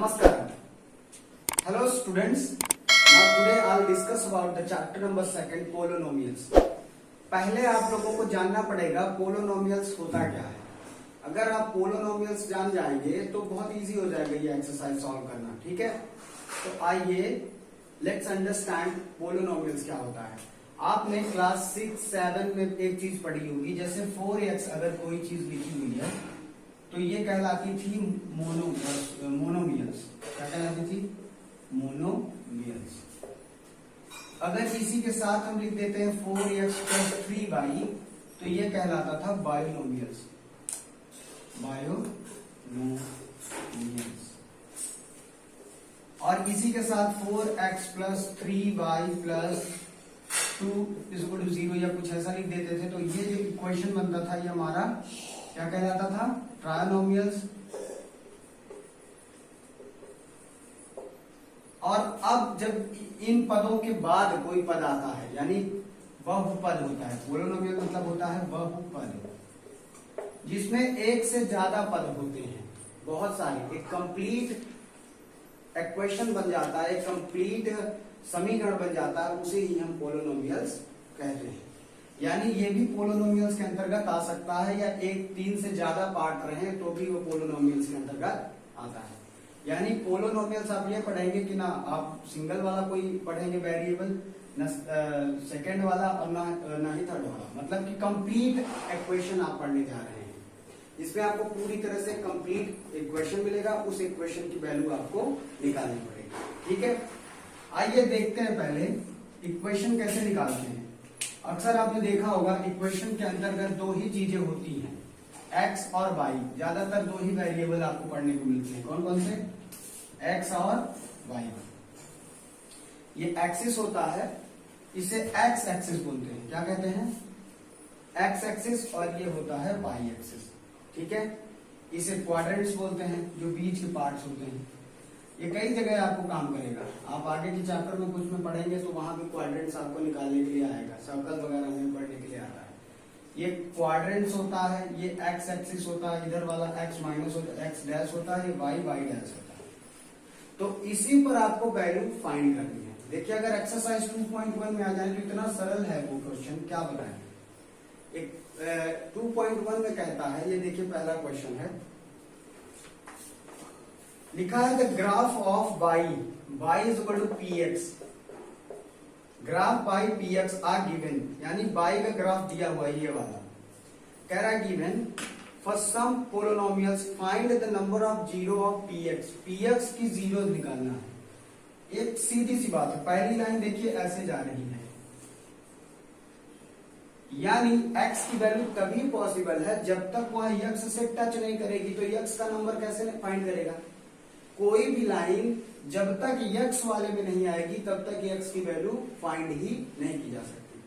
Namaskar. Hello students. Now today I'll discuss about the chapter number 2 polynomials. पहले आप लोगों को जानना पड़ेगा पोलोनोमियल्स होता क्या है। अगर आप पोलोनोमियल्स जान जाएंगे तो बहुत इजी हो जाएगा ये एक्सरसाइज सॉल्व करना, ठीक है। तो आइए लेट्स अंडरस्टैंड पोलोनोमियल्स क्या होता है। आपने क्लास 6-7 में एक चीज पढ़ी होगी, जैसे 4x अगर कोई चीज लिखी हुई है तो ये कहलाती थी मोनोमियल्स। क्या कहलाती थी? मोनोमियल्स। अगर इसी के साथ हम लिख देते हैं 4x + 3y तो ये कहलाता था बायोनोमियल्स। और इसी के साथ 4x + 3y + 2 = 0 या कुछ ऐसा लिख देते थे तो ये जो इक्वेशन बनता था ये हमारा क्या कहलाता था? ट्रायनोमियल्स। और अब जब इन पदों के बाद कोई पद आता है यानी बहुपद होता है, पोलोनोमियल मतलब होता है बहुपद, जिसमें एक से ज्यादा पद होते हैं, बहुत सारे, एक कंप्लीट इक्वेशन बन जाता है, एक कंप्लीट समीकरण बन जाता है, उसे ही हम पोलोनोमियल्स कहते हैं। यानी ये भी पोलोनोमियल्स के अंतर्गत आ सकता है, या एक 3 से ज्यादा पार्ट रहे तो भी वो पोलोनोमियल्स के अंतर्गत आता है। यानी पोलोनोमियल्स आप ये पढ़ेंगे कि ना आप सिंगल वाला कोई पढ़ेंगे वेरिएबल, न सेकेंड वाला और ना ही थर्ड वाला, मतलब कि कंप्लीट इक्वेशन आप पढ़ने जा रहे हैं। इसमें आपको पूरी तरह से कंप्लीट इक्वेशन मिलेगा, उस इक्वेशन की वैल्यू आपको निकालनी पड़ेगी, ठीक है। आइए देखते हैं पहले इक्वेशन कैसे निकालते हैं। अक्सर आपने देखा होगा इक्वेशन के अंतर्गत दो ही चीजें होती हैं, x और y। ज्यादातर दो ही वेरिएबल आपको पढ़ने को मिलते हैं। कौन कौन से? x और y। ये एक्सिस होता है, इसे x एक्सिस बोलते हैं। क्या कहते हैं? x axis. और ये होता है y एक्सिस, ठीक है। इसे क्वाड्रेंट्स बोलते हैं, जो बीच के पार्ट्स होते हैं। ये कई जगह आपको काम करेगा, आप आगे के चैप्टर में कुछ में पढ़ेंगे तो वहां भी क्वाड्रेंट्स आपको निकालने के लिए आएगा, सर्कल वगैरह में पढ़ने के लिए आता है। ये क्वाड्रेंट्स होता है, ये x एक्सिस होता है, इधर वाला x माइनस x डैश होता है, ये y डैश होता है। तो इसी पर आपको वैल्यू फाइंड करनी है। देखिए अगर एक्सरसाइज 2.1 में आ जाए तो इतना सरल है वो क्वेश्चन, क्या बताएं। एक 2.1 में कहता है, ये देखिए पहला क्वेश्चन है, लिखा है the graph of y = px, graph by px are given, यानी y का ग्राफ दिया हुआ है ये वाला। कह रहा है given for some polynomials find the number of zero of px की जीरो निकालना है। एक सीधी सी बात है, पहली लाइन देखिए ऐसे जा रही है, यानी x की वैल्यू तभी पॉसिबल है जब तक वह x से टच नहीं करेगी। तो x का नंबर कैसे फाइंड करेगा? कोई भी लाइन जब तक x वाले में नहीं आएगी तब तक x की वैल्यू फाइंड ही नहीं की जा सकती।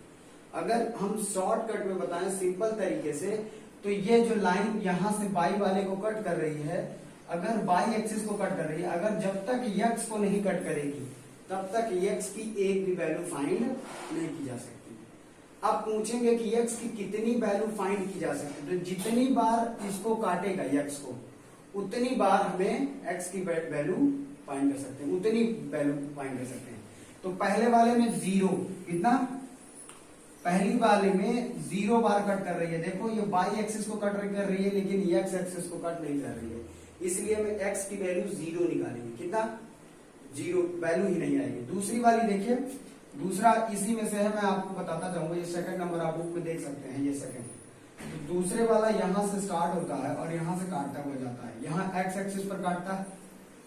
अगर हम शॉर्टकट में बताएं सिंपल तरीके से, तो ये जो लाइन यहां से y वाले को कट कर रही है, अगर y एक्सिस को कट कर रही है, अगर जब तक x को नहीं कट करेगी तब तक x की एक भी वैल्यू फाइंड नहीं की जा सकती। अब पूछेंगे कि x की कितनी वैल्यू फाइंड की जा सकती है, तो जितनी बार इसको काटेगा x को उतनी बार हमें x की वैल्यू फाइंड कर सकते हैं, उतनी वैल्यू फाइंड कर सकते हैं। तो पहले वाले में 0, कितना? पहली वाले में 0 बार कट कर रही है। देखो ये y एक्सिस को कट कर रही है लेकिन x एक्सिस को कट नहीं कर रही है, इसलिए हमें x की वैल्यू 0 निकालेंगे। कितना? 0, वैल्यू ही नहीं आएगी। दूसरी वाली देखिए, दूसरा इसी में से है, मैं आपको बताता जाऊंगा। ये सेकंड नंबर आप बुक में देख सकते हैं, ये सेकंड। तो दूसरे वाला यहां से स्टार्ट होता है और यहां से काटता हुआ जाता है, यहाँ x एक्सिस पर काटता है,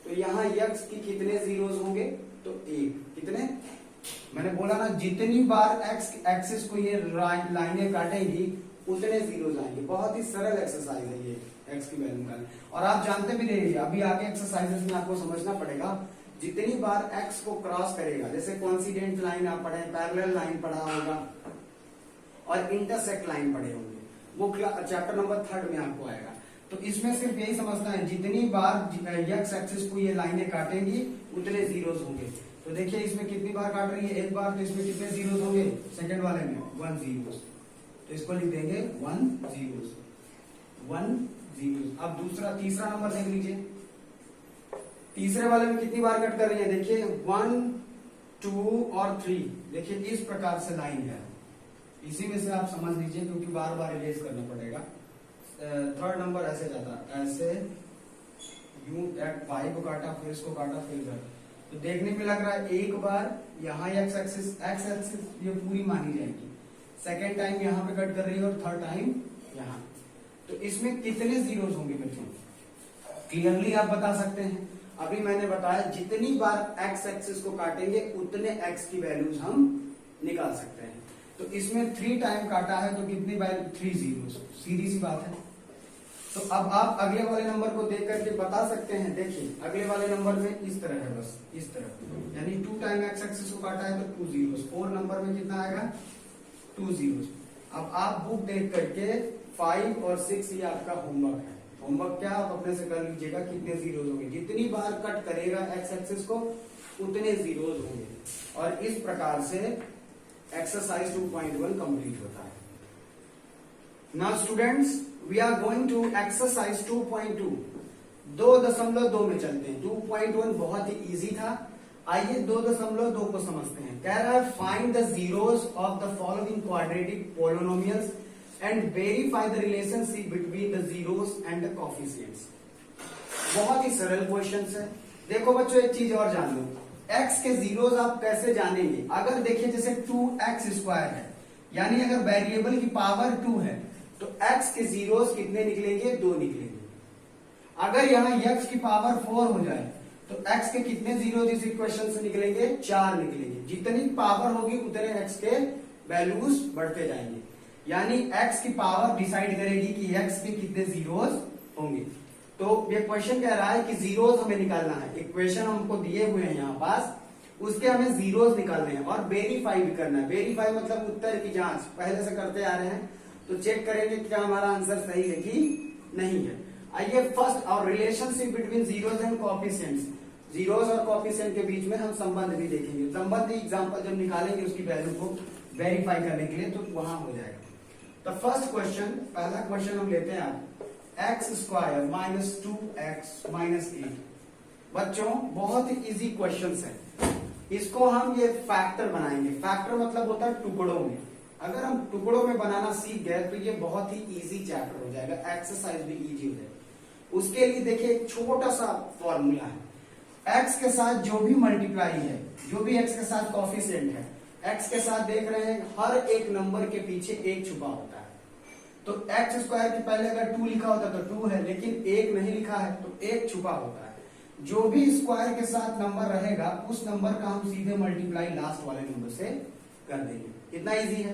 तो यहाँ x की कितने जीरोस होंगे? तो 1। कितने? मैंने बोला ना, जितनी बार x एक्सिस को ये लाइनें काटेंगी उतने जीरोस आएंगे। बहुत ही सरल एक्सरसाइज है ये x की वैल्यू निकालने। और आप जानते भी रहिए, अभी आगे एक्सरसाइजेस में आपको समझना पड़ेगा, जितनी बार x को क्रॉस करेगा, जैसे कोइंसिडेंट लाइन आप पढ़े, पैरेलल लाइन पढ़ा होगा और इंटरसेक्ट लाइन पढ़े होंगे, वो चैप्टर नंबर 3 में आपको आएगा। तो इसमें सिर्फ यही समझना है, जितनी बार x एक्सिस को ये लाइनें काटेंगी उतने जीरोस होंगे। तो देखिए इसमें कितनी बार काट रही है? एक बार, तो इसमें कितने जीरोस होंगे? सेकंड वाले में 1 जीरोस, तो इसको लिख देंगे 1 जीरोस। अब तीसरा नंबर देख लीजिए, तीसरे वाले में कितनी बार कट कर रही है, देखिए 1 2 और 3। देखिए इस प्रकार से लाइन है, इसी में से आप समझ लीजिए क्योंकि बार बार इरेज करना पड़ेगा। थर्ड नंबर ऐसे जाता, ऐसे यूं पाई को काटा, फिर इसको काटा, फिर इधर। तो देखने में लग रहा है एक बार यहाँ एक्स एक्सिस ये पूरी मानी जाएगी, सेकेंड टाइम यहाँ पे कट कर रही है और थर्ड टाइम यहाँ। तो इसमें कितने जीरोस होंगे बच्चों, क्लियरली आप बता सकते हैं। अभी मैंने बताया जितनी बार एक्स एक्सिस को काटेंगे उतने एक्स की वैल्यूज हम निकाल सकते हैं। तो इसमें 3 टाइम काटा है तो कितनी वैल्यू, 3 जीरोस, सीधी सी बात है। तो अब आप अगले वाले नंबर को देख करके बता सकते हैं। देखिए अगले वाले नंबर में इस तरह है, बस इस तरह, यानी 2 टाइम एक्स एक्सिस को काटा है तो 2 जीरोस। 4 नंबर में कितना आएगा, 2 जीरोस। अब आप बुक देख करके 5 और 6 ये आपका होमवर्क है। होमवर्क क्या आप अपने से कर लीजिएगा, कितने जीरोस होंगे, जितनी बार कट करेगा एक्स एक्सिस को उतने जीरोस होंगे। और इस प्रकार से एक्सरसाइज 2.1 कंप्लीट होता है। Now students we are going to exercise 2.2। 2.2 में चलते हैं। 2.1 बहुत ही इजी था, आइए 2.2 को समझते हैं। कह रहा है find the zeros of the following quadratic polynomials and verify the relationship between the zeros and the coefficients. बहुत ही सरल क्वेश्चन है। देखो बच्चों एक चीज और जान लो, x के जीरोस आप कैसे जानेंगे। अगर देखिए जैसे 2x स्क्वायर है, यानी अगर वेरिएबल की पावर 2 है तो x के जीरोस कितने निकलेंगे, 2 निकलेंगे। अगर यहाँ x की पावर 4 हो जाए तो x के कितने जीरोस इस इक्वेशन से निकलेंगे, 4 निकलेंगे। जितनी पावर होगी उतने x के वैल्यूज बढ़ते जाएंगे, यानी x की पावर डिसाइड करेगी कि x के कितने जीरोस होंगे। तो ये क्वेश्चन कह रहा है कि जीरोस हमें निकालना है। इक्वेशन हमको दिए हुए हैं यहाँ पास, उसके हमें जीरोस निकालने हैं और वेरीफाई भी करना है। वेरीफाई मतलब उत्तर की जांच, पहले से करते आ रहे हैं तो चेक करेंगे क्या हमारा आंसर सही है कि नहीं है। आइए फर्स्ट और relationship between zeros and coefficients, zeros और कोफिशिएंट के बीच में हम संबंध भी देखेंगे। संबंध एग्जांपल जब निकालेंगे उसकी वैल्यू को वेरीफाई करने के लिए तो वहां हो जाएगा। तो फर्स्ट क्वेश्चन, पहला क्वेश्चन हम लेते हैं x square minus 2x minus 8। बच्चों बहुत ही इजी क्वेश्चन है, इसको हम ये फैक्टर बनाएंगे। फैक्टर मतलब होता है टुकड़ों में। अगर हम टुकड़ों में बनाना सीख गए तो ये बहुत ही इजी चैप्टर हो जाएगा, एक्सरसाइज भी इजी हो जाएगा। उसके लिए देखिए एक छोटा सा फॉर्मूला है, x के साथ जो भी मल्टीप्लाई है, जो भी x के साथ कोफिशिएंट है, x के साथ देख रहे हैं हर एक नंबर के पीछे एक छुपा होता है। तो एक्स स्क्वायर के पहले अगर 2 लिखा होता तो 2 है, लेकिन 1 नहीं लिखा है तो 1 छुपा होता है। जो भी स्क्वायर के साथ नंबर रहेगा उस नंबर का हम सीधे मल्टीप्लाई लास्ट वाले नंबर से कर देंगे। इतना इजी है।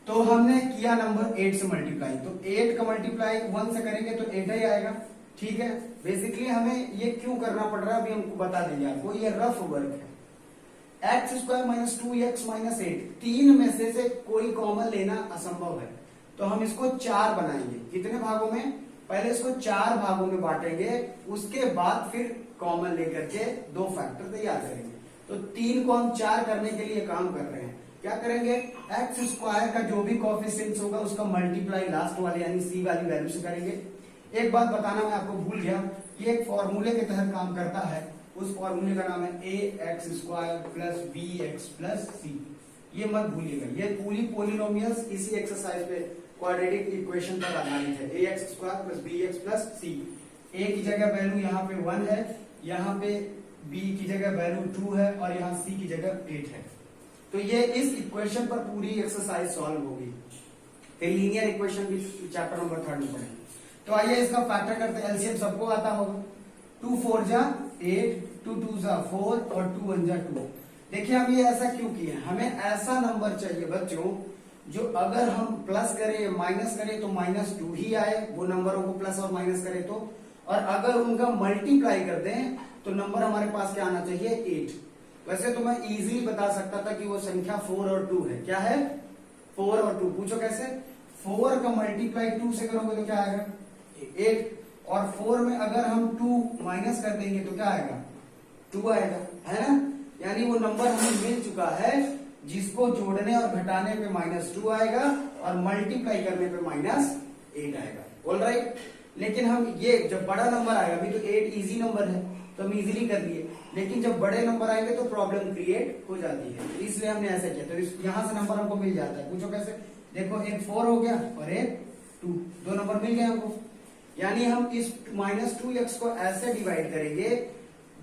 तो हमने किया नंबर 8 से मल्टीप्लाई, तो 8 का मल्टीप्लाई 1 से करेंगे तो 8 ही आएगा। ठीक है, बेसिकली हमें ये क्यों करना पड़ रहा है अभी हमको बता देंगे आपको, ये रफ वर्क है। X square minus 2x minus 8, 3 में से कोई कॉमन लेना असंभव है, तो हम इसको 4 बनाएंगे। कितने भागों में, पहले इसको 4 भागों में बांटेंगे, उसके बाद फिर कॉमन लेकर के 2 फैक्टर तैयार करेंगे। तो 3 को हम 4 करने के लिए काम कर रहे हैं। क्या करेंगे, एक्स स्क्वायर का जो भी कोफिशिएंट होगा उसका मल्टीप्लाई लास्ट वाले यानी सी वाली वैल्यू से करेंगे। एक बात बताना मैं आपको भूल गया, ये एक फॉर्मूले के तहत काम करता है। उस फॉर्मूले का नाम है ax square plus bx plus c। ये मत भूलिएगा, ये पूरी पोलिनोमियल्स इसी एक्सरसाइज पे क्वाड्रेटिक इक्वेशन पर आधारित है। ax square plus bx plus c। a की जगह वैल्यू यहाँ पे 1 है, यहाँ पे b की जगह वैल्यू 2 है और यहाँ c की जगह 8 है। तो ये इस इक्वेशन पर पूरी एक्सरसाइज सॉल्व होगी। फिर लीनियर इक्वेशन भी चैप्टर नंबर 3 में पढ़ेंगे। तो आइए इसका फैक्टर करते हैं। एलसीएम सबको आता होगा, 2 4 जा 8, 2 2 जा 4 और 2 1 जा 2। देखिए हम ये ऐसा क्यों किए, हमें ऐसा नंबर चाहिए बच्चों जो अगर हम प्लस करें या माइनस करें तो -2 ही आए, वो नंबरों को प्लस और माइनस करें तो, और अगर उनका मल्टीप्लाई कर दें तो नंबर हमारे पास क्या आना चाहिए, 8। वैसे तो मैं इजीली बता सकता था कि वो संख्या 4 और 2 है। क्या है, 4 और 2। पूछो कैसे, 4 का मल्टीप्लाई 2 से करोगे तो क्या आएगा, 8। और 4 में अगर हम 2 माइनस कर देंगे तो क्या आएगा, 2 आएगा, है ना। यानी वो नंबर हमें मिल चुका है जिसको जोड़ने और घटाने पे -2 आएगा और मल्टीप्लाई करने पे -8 आएगा। ऑलराइट, लेकिन हम ये जब बड़ा नंबर आएगा, अभी तो 8 इजी नंबर है तो हम इजीली कर लिए, लेकिन जब बड़े नंबर आएंगे तो प्रॉब्लम क्रिएट हो जाती है, इसलिए हमने ऐसा किया। तो यहाँ से नंबर हमको मिल जाता है। पूछो कैसे? देखो एक 4 हो गया और एक 2, दो नंबर मिल गए हमको। यानी हम इस -2x को ऐसे डिवाइड करेंगे,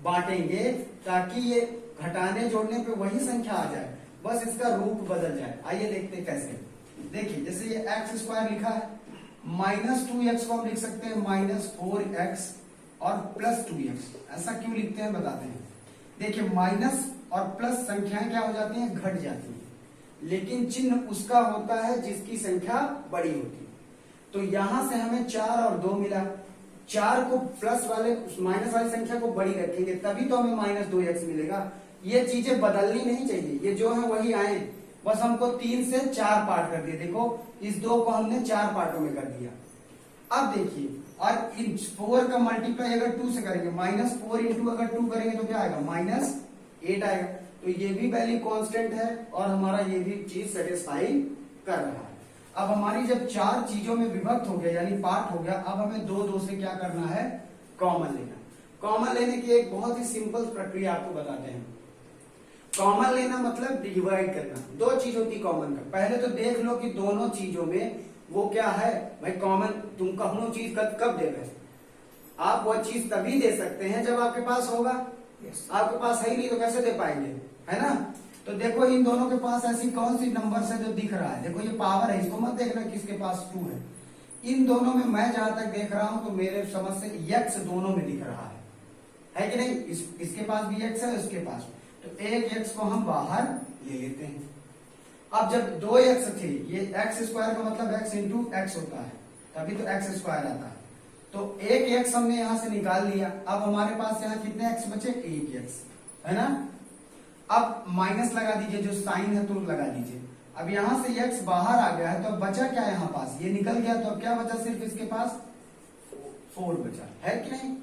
बांटेंगे, ताकि ये घटाने जोड़ने पे वही संख्या आ जाए, बस इसका रूप बदल जाए। आइए देखते हैं कैसे। देखिए जैसे ये x² लिखा है, -2x को हम लिख सकते हैं -4x और +2x। ऐसा क्यों लिखते हैं बताते हैं। देखिए माइनस और प्लस संख्याएं क्या हो जाती हैं? घट जाती हैं, लेकिन चिन्ह उसका होता है जिसकी संख्या बड़ी होती है। तो यहां से हमें 4 और 2 मिला। 4 को प्लस वाले माइनस वाली संख्या को बड़ी रखेंगे, तभी तो हमें -2x मिलेगा। ये चीजें बदलनी नहीं चाहिए, ये जो है वही आए, बस हमको 3 से 4 पार्ट कर दिए। देखो इस 2 को हमने 4 पार्टों में कर दिया। अब देखिए, और इन 4 का मल्टीप्लाई अगर 2 से करेंगे, -4 इंटू अगर 2 करेंगे तो क्या आएगा? -8 आएगा। तो ये भी वैल्यू कांस्टेंट है और हमारा ये भी चीज सेटिस्फाई कर रहा है। अब हमारी जब 4 चीजों में विभक्त हो गया यानी पार्ट हो गया, अब हमें 2 से क्या करना है? कॉमन लेना। कॉमन लेने की एक बहुत ही सिंपल प्रक्रिया आपको बताते हैं। कॉमन लेना मतलब डिवाइड करना। 2 चीज होती कॉमन का। पहले तो देख लो कि दोनों चीजों में वो क्या है भाई कॉमन। तुम कहूं चीज कब दे रहे? आप वो चीज तभी दे सकते हैं जब आपके पास होगा। आपके पास है ही नहीं तो कैसे दे पाएंगे, है ना? तो देखो इन दोनों के पास ऐसी कौन सी नंबर है जो दिख रहा है? देखो ये पावर है, इसको मत देखना किसके पास 2 है। इन दोनों में मैं जहां तक देख रहा हूं तो मेरे समझ से x दोनों में दिख रहा है कि नहीं? इसके पास भी x है, इसके पास। तो एक x को हम बाहर ले लेते हैं। अब जब 2x थे, ये x² का मतलब x इंटू x होता है, तभी तो x² आता है। तो एक x हमने यहां से निकाल लिया। अब हमारे पास यहाँ कितने x बचे? 1x, है ना? अब माइनस लगा दीजिए, जो साइन है तो लगा दीजिए। अब यहां से x बाहर आ गया है तो अब बचा क्या यहाँ पास? ये निकल गया, तो अब क्या बचा? सिर्फ इसके पास 4 बचा, है कि नहीं?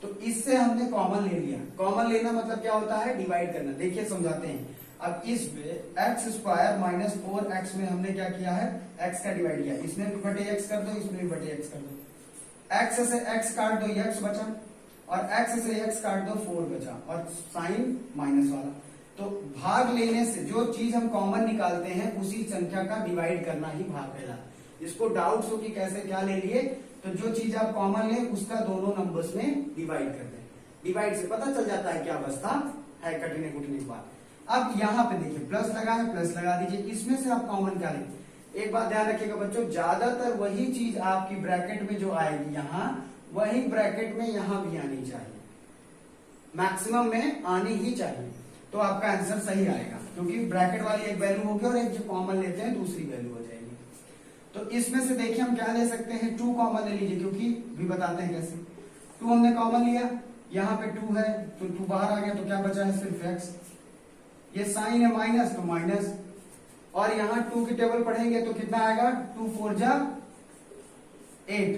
तो इससे हमने कॉमन ले लिया। कॉमन लेना मतलब क्या होता है? डिवाइड करना। देखिए समझाते हैं। अब इस x² -4x में हमने क्या किया है? x का डिवाइड किया। इसमें भी बटे x कर दो, इसमें भी बटे x कर दो। x से x काट दो, x बचा, और x से x काट दो, 4 बचा, और साइन माइनस वाला। तो भाग लेने से जो चीज हम कॉमन निकालते हैं उसी संख्या का डिवाइड करना ही भाग कहलाता है। इसको डाउट्स हो कि कैसे क्या ले लिए, तो जो चीज आप कॉमन ले उसका दोनों नंबर्स में डिवाइड कर दें। डिवाइड से पता चल जाता है क्या अवस्था है कटने कुटने के बाद। अब यहाँ पे देखिए प्लस लगा है, प्लस लगा दीजिए। इसमें से आप कॉमन क्या लेंगे? एक बात ध्यान रखिएगा बच्चों, ज्यादातर वही चीज आपकी ब्रैकेट में जो आएगी यहाँ, वही ब्रैकेट में यहाँ भी आनी चाहिए, मैक्सिमम में आनी ही चाहिए, तो आपका आंसर सही आएगा। क्योंकि ब्रैकेट वाली एक वैल्यू होगी और एक जो कॉमन लेते हैं दूसरी वैल्यू हो जाएगी। तो इसमें से देखिए हम क्या ले सकते हैं? 2 कॉमन ले लीजिए, क्योंकि भी बताते हैं कैसे। 2 हमने कॉमन लिया, यहाँ पे 2 है तो 2 बाहर आ गया, तो क्या बचा है? सिर्फ x। ये साइन है माइनस, तो माइनस, और यहाँ 2 की टेबल पढ़ेंगे तो कितना आएगा? 2 4 जा 8।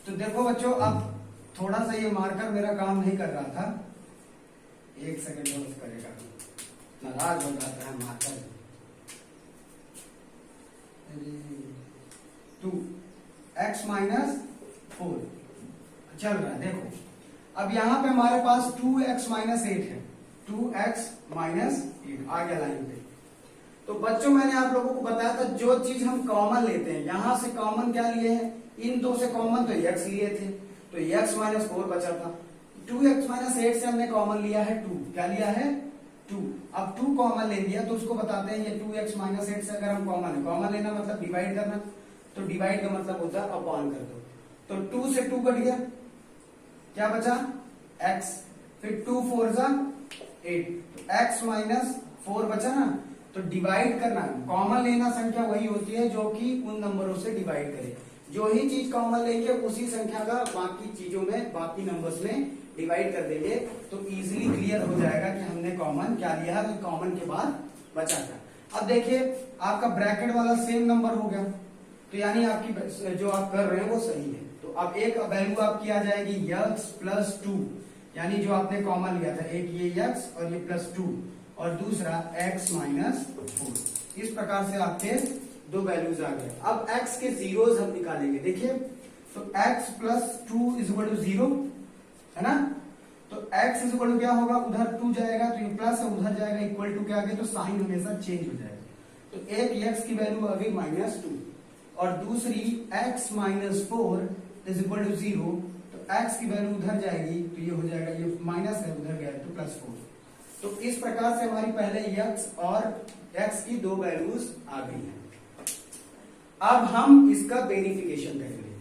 तो देखो बच्चों, अब थोड़ा सा ये मार्कर मेरा काम नहीं कर रहा था, 1 सेकंड और करेगा, नाराज हो जाता है मार्कर। 2x - 4 चल रहा है। देखो अब यहाँ पे हमारे पास 2x - 8 है, 2x - 8 आ गया लाइन पे। तो बच्चों मैंने आप लोगों को बताया था जो चीज हम कॉमन लेते हैं, यहां से कॉमन क्या लिए हैं? इन 2 से कॉमन तो x लिए थे, तो x - 4 बचा था। 2x - 8 से हमने कॉमन लिया है 2। क्या लिया है? 2। अब 2 कॉमन ले लिया तो उसको बताते हैं ये 2x - 8 से अगर हम कॉमन लेना मतलब डिवाइड करना, तो डिवाइड का मतलब होता है अपॉन कर दो। तो 2 से 2 कट गया, क्या बचा? x। फिर 2 4 जा 8, तो x - 4 बचा ना। तो डिवाइड करना, कॉमन लेना संख्या वही होती है जो कि उन नंबरों से डिवाइड करे। जो ही चीज कॉमन लेंगे उसी संख्या का बाकी चीजों में, बाकी नंबर्स में डिवाइड कर देंगे, तो इजीली क्लियर हो जाएगा कि हमने कॉमन क्या लिया है, तो कॉमन के बाद बचा था। अब देखिए आपका ब्रैकेट वाला सेम नंबर हो गया, तो यानी आपकी जो आप कर रहे हैं वो सही है। तो अब एक वैल्यू आपकी आ जाएगी x + 2, यानी जो आपने कॉमन लिया था, एक ये x और ये +2, और दूसरा x - 4। इस प्रकार से आपके दो वैल्यूज आ गए। अब x के जीरोस हम निकालेंगे। देखिए तो x plus 2 is equal to 0 है ना, तो x इज इक्वल टू क्या होगा, उधर 2 जाएगा तो ये प्लस है, उधर जाएगा इक्वल टू के आगे, तो साइन हमेशा चेंज हो जाएगा। तो एक x की वैल्यू आ गई -2 और दूसरी x minus 4 is equal to 0, तो x की वैल्यू उधर जाएगी तो ये हो जाएगा, ये माइनस है उधर गया तो +4। तो इस प्रकार से हमारी पहले x और x की दो वैल्यूज आ गई हैं। अब हम इसका वेरिफिकेशन करेंगे,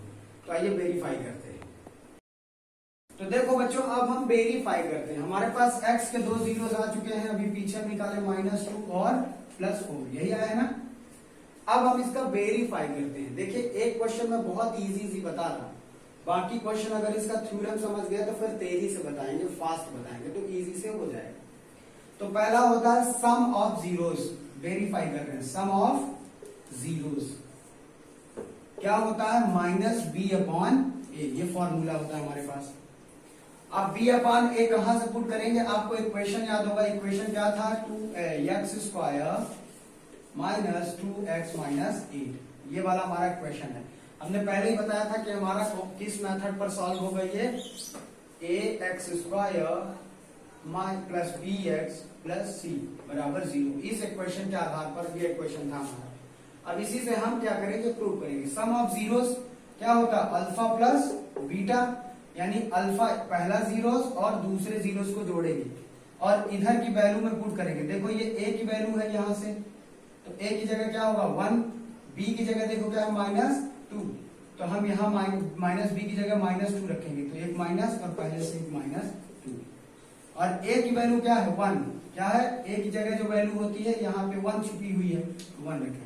तो आइए वेरीफाई करते हैं। तो देखो बच्चों अब हम वेरीफाई करते हैं। हमारे पास x के दो जीरोस आ चुके हैं, अभी पीछे हम निकाले -2 और +4, यही आया है ना। अब हम इसका वेरीफाई करते हैं। देखिए एक क्वेश्चन में बहुत इजी बता रहा, बाकी क्वेश्चन अगर इसका थ्योरम समझ गया तो फिर तेजी से बताएंगे, फास्ट बताएंगे, तो इजी से हो जाएगा। तो पहला होता है सम ऑफ जीरोस, वेरीफाई कर रहे हैं। सम ऑफ जीरोस क्या होता है, -b/a, ये फॉर्मूला होता है हमारे पास। अब b/a कहां से पुट करेंगे, आपको इक्वेशन याद होगा, इक्वेशन क्या था, 2x² -2x -8, ये वाला हमारा इक्वेशन है। हमने पहले ही बताया था कि हमारा किस मेथड पर सॉल्व होगा, ये ax² + bx + c = 0, इस इक्वेशन के आधार पर ये इक्वेशन था हमारा। अब इसी से हम क्या करेंगे, प्रूव करेंगे। सम ऑफ जीरोस क्या होता है, अल्फा प्लस बीटा, यानी अल्फा पहला जीरोस और दूसरे जीरोस को जोड़ेंगे और इधर की वैल्यू में पुट करेंगे। देखो ये a की वैल्यू है यहां से, तो a की जगह क्या होगा 1, b की जगह देखो क्या है -2, तो हम यहाँ -b की जगह -2 रखेंगे, तो एक माइनस और पहले से एक -2, और a की वैल्यू क्या है 1, क्या है a की जगह जो वैल्यू होती है यहाँ पे 1 छुपी हुई है, 1 रखेंगे।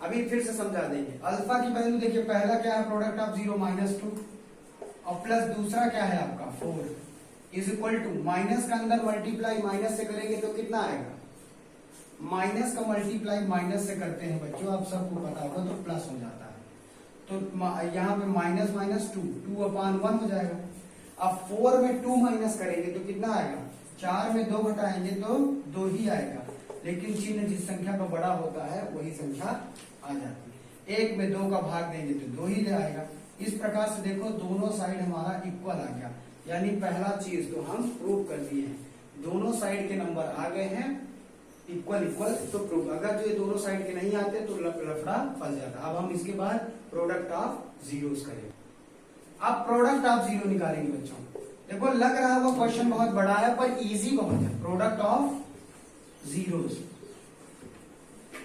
अभी फिर से समझा देंगे। अल्फा की वैल्यू देखिए, पहला क्या है, प्रोडक्ट ऑफ 0 -2 और प्लस दूसरा क्या है आपका 4 इज इक्वल टू, माइनस का अंदर मल्टीप्लाई माइनस से करेंगे तो कितना आएगा, माइनस का मल्टीप्लाई माइनस से करते हैं बच्चों, आप सबको पता होगा, तो प्लस हो जाता है। तो यहाँ पे -2/1 हो जाएगा। अब 4 में 2 माइनस करेंगे तो कितना आएगा, 4 में 2 घटाएंगे तो 2 ही आएगा, लेकिन चिन्ह जिस संख्या का बड़ा होता है वही संख्या आ जाती है। 1 में 2 का भाग देंगे तो 2 ही ले आएगा। इस प्रकार से देखो दोनों साइड हमारा इक्वल आ गया, यानी पहला चीज तो हम प्रूव कर दिए हैं, दोनों साइड के नंबर आ गए हैं इक्वल, तो प्रूव। अगर जो ये दोनों साइड के नहीं आते तो लफड़ा फंस जाता। अब हम इसके बाद प्रोडक्ट ऑफ जीरोस करेंगे। अब प्रोडक्ट ऑफ जीरो निकालेंगे बच्चों। देखो लग रहा है वो क्वेश्चन बहुत बड़ा है पर इजी बहुत है। प्रोडक्ट ऑफ जीरोस,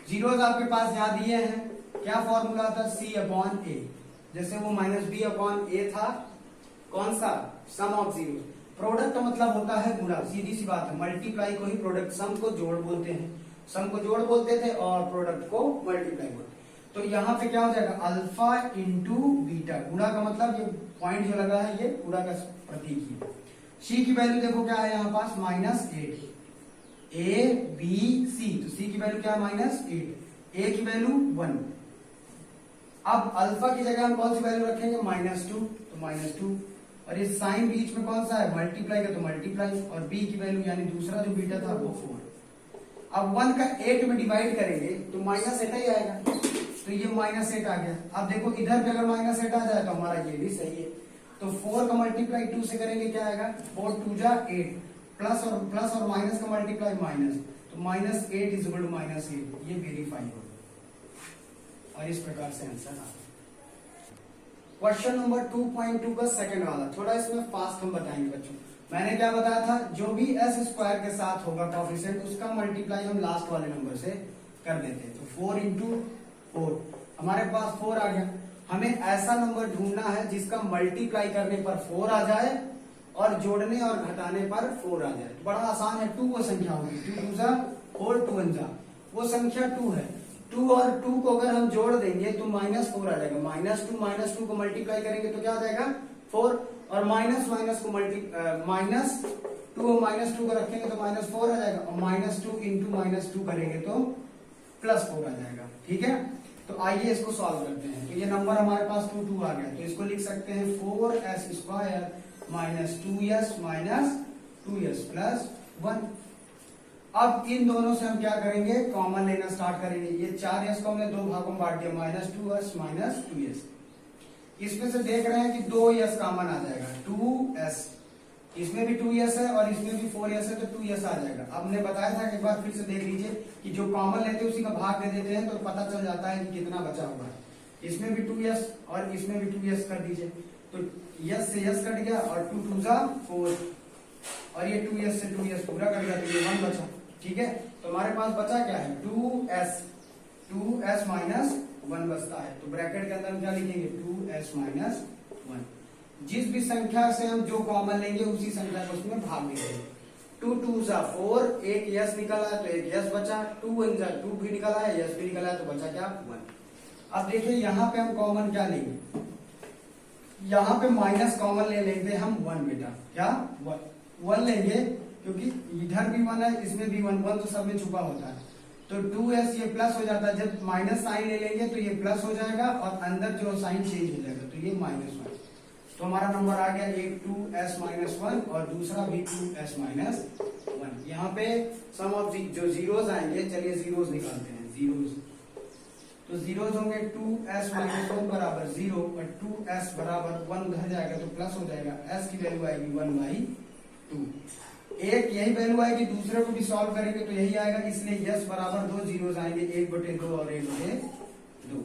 जीरोस आपके पास याद ही है, क्या फॉर्मूला था, c/a, जैसे वो -b/a था, कौन सा, सम ऑफ जीरो। प्रोडक्ट मतलब होता है गुणा, सीधी सी बात है, मल्टीप्लाई को ही प्रोडक्ट, सम को जोड़ बोलते हैं, सम को जोड़ बोलते थे और प्रोडक्ट को मल्टीप्लाई बोलते। तो यहाँ पे क्या हो जाएगा, अल्फा इंटू बीटा, गुणा का मतलब ये पॉइंट जो लगा है ये गुणा का प्रतीक है। सी की वैल्यू देखो क्या है यहाँ पास, -8, a b c, तो c की वैल्यू क्या है -8, a की वैल्यू 1। अब अल्फा की जगह हम कौन सी वैल्यू रखेंगे, -2, तो -2, और ये साइन बीच में कौन सा है, मल्टीप्लाई का, तो मल्टीप्लाई, और b की वैल्यू यानी दूसरा जो बीटा था वो 4। अब 1 का 8 में डिवाइड करेंगे तो -8 ही आएगा, तो ये -8 आ गया। अब देखो इधर पे अगर -8 आ जाए तो हमारा ये भी सही है। तो 4 का मल्टीप्लाई 2 से करेंगे क्या आएगा, 4 2 जा 8, प्लस और माइनस का मल्टीप्लाई माइनस, तो -8 इज इक्वल टू -8, ये वेरीफाई होगा और इस प्रकार से आंसर आता है। क्वेश्चन नंबर 2.2 का सेकंड वाला, थोड़ा इसमें फास्ट हम बताएंगे बच्चों। मैंने क्या बताया था, जो भी s स्क्वायर के साथ होगा कोएफिशिएंट, उसका मल्टीप्लाई हम लास्ट वाले नंबर से कर देते हैं। तो 4 × 4, हमारे पास 4 आ गया। हमें ऐसा नंबर ढूंढना है जिसका मल्टीप्लाई करने पर 4 आ जाए और जोड़ने और घटाने पर 4 आ जाए। तो बड़ा आसान है, 2 वो संख्या होगी, 2 2 जा 4, 2 1 जा, वो संख्या 2 है। 2 और 2 को अगर हम जोड़ देंगे तो -4 आ जाएगा। -2 को मल्टीप्लाई करेंगे तो क्या आ जाएगा 4, और माइनस को -2 को रखेंगे तो -4 आ जाएगा, और -2 × -2 करेंगे तो +4 आ जाएगा। ठीक है, तो आइए इसको सॉल्व करते हैं। तो ये नंबर हमारे पास 2 2 आ गया, तो इसको लिख सकते हैं 4s² -2s -2s + 1। अब इन दोनों से हम क्या करेंगे, कॉमन लेना स्टार्ट करेंगे। ये 4s को हमने दो भागों में बांट दिया, -2s -2s। इसमें से देख रहे हैं कि 2s कॉमन आ जाएगा, 2s। इसमें भी 2s है और इसमें भी 4s है, तो 2s आ जाएगा। अब हमने बताया था कि एक बार फिर से देख लीजिए कि जो कॉमन लेते हैं उसी का भाग दे देते हैं तो पता चल जाता है कि कितना बचा हुआ है। इसमें भी 2s और इसमें भी 2s कर दीजिए, तो s से s कट गया और 2 2 जा 4 और ये 2s से 2s पूरा कट गया, तो ये 1 बचा। ठीक है, तो हमारे पास बचा क्या है, 2s -1 बचता है। तो ब्रैकेट के अंदर हम क्या लिखेंगे, 2s -1। जिस भी संख्या से हम जो कॉमन लेंगे उसी संख्या को उसमें भाग देंगे। 2 2 जा 4, एक s निकला है तो एक s बचा, 2 1 जा 2 भी निकला है, s भी निकला है, तो बचा क्या, 1। अब देखिए यहाँ पे हम कॉमन क्या लेंगे, यहाँ पे माइनस कॉमन ले लेंगे हम 1 बेटा, क्या 1 लेंगे, क्योंकि इधर भी 1 है इसमें भी 1 तो सब में छुपा होता है। तो 2s ये प्लस हो जाता है, जब माइनस साइन ले लेंगे तो ये प्लस हो जाएगा और अंदर जो साइन चेंज हो जाएगा, तो ये -1। तो हमारा नंबर आ गया एक 2s -1 और दूसरा भी 2s -1। यहाँ पे सम ऑफ जो जीरोस आएंगे, चलिए जीरोस निकालते हैं, जीरोस। तो जीरोस होंगे 2s -1 बराबर 0 और 2s बराबर 1 उधर जाएगा तो प्लस हो जाएगा, s की वैल्यू आएगी 1/2। एक यही वैल्यू आएगी, दूसरे को भी सॉल्व करेंगे तो यही आएगा, इसलिए s बराबर 2 जीरोस आएंगे, 1/2 और 1/2।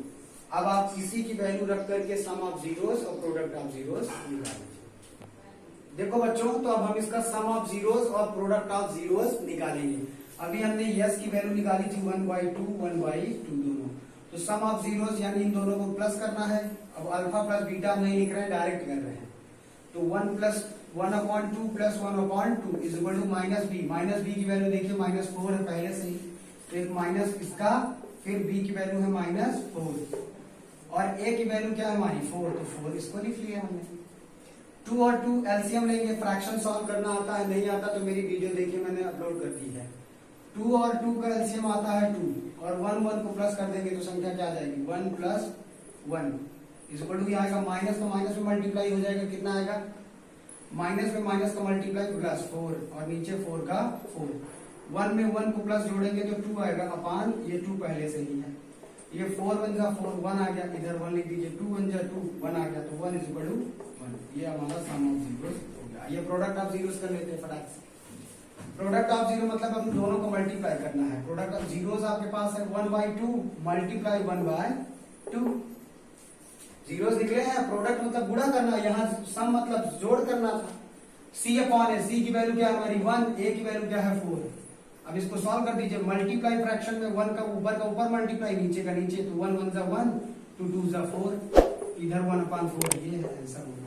अब आप इसी की वैल्यू रख करके सम ऑफ जीरोस और प्रोडक्ट ऑफ जीरोस निकाल लीजिए। देखो बच्चों, तो अब हम इसका सम ऑफ जीरोस और प्रोडक्ट ऑफ जीरोस निकालेंगे। अभी हमने s की वैल्यू निकाली थी 1/2 1/2 दोनों, तो सम ऑफ जीरोस यानी इन दोनों को प्लस करना है। अब अल्फा प्लस बीटा नहीं लिख रहे हैं, डायरेक्ट कर रहे हैं। तो 1 + 1/2 + 1/2 is equal to -b। -b की वैल्यू देखिए -4 है पहले से ही, तो एक माइनस इसका, फिर b की वैल्यू है -4 और a की वैल्यू क्या है हमारी 4, तो 4 इसको लिख लिया हमने। 2 और 2 एलसीएम लेंगे, फ्रैक्शन सॉल्व करना आता है, नहीं आता तो मेरी वीडियो देखिए, मैंने अपलोड कर दी है। 2 और 2 का एलसीएम आता है 2 और 1 1 को प्लस कर देंगे तो संख्या क्या आ जाएगी, 1 + 1 इज इक्वल टू आएगा माइनस, तो माइनस में मल्टीप्लाई हो जाएगा, कितना आएगा, माइनस में माइनस का मल्टीप्लाई +4 और नीचे 4 का 4। 1 में 1 को प्लस जोड़ेंगे तो 2 आएगा अपान ये 2 पहले से ही है, ये 4 1 जा 4 1 आ गया, इधर 1 लिख दीजिए, 2 1 जा 2 1 आ गया, तो 1 = 1। ये हमारा सम ऑफ जीरोस हो गया। ये प्रोडक्ट ऑफ जीरोस कर लेते हैं फटाक से। प्रोडक्ट ऑफ जीरो मतलब हम दोनों को मल्टीप्लाई करना है। प्रोडक्ट ऑफ जीरोस आपके पास है 1/2 मल्टीप्लाई 1/2 जीरोस निकले हैं। प्रोडक्ट मतलब गुणा करना, यहाँ सम मतलब जोड़ करना था। c/a, c की वैल्यू क्या है हमारी 1, a की वैल्यू क्या है 4। अब इसको सॉल्व कर दीजिए, मल्टीप्लाई फ्रैक्शन में 1 का ऊपर मल्टीप्लाई, नीचे का नीचे, तो 1 1 जा 1 2 2 जा 4, इधर 1/4, ये है आंसर।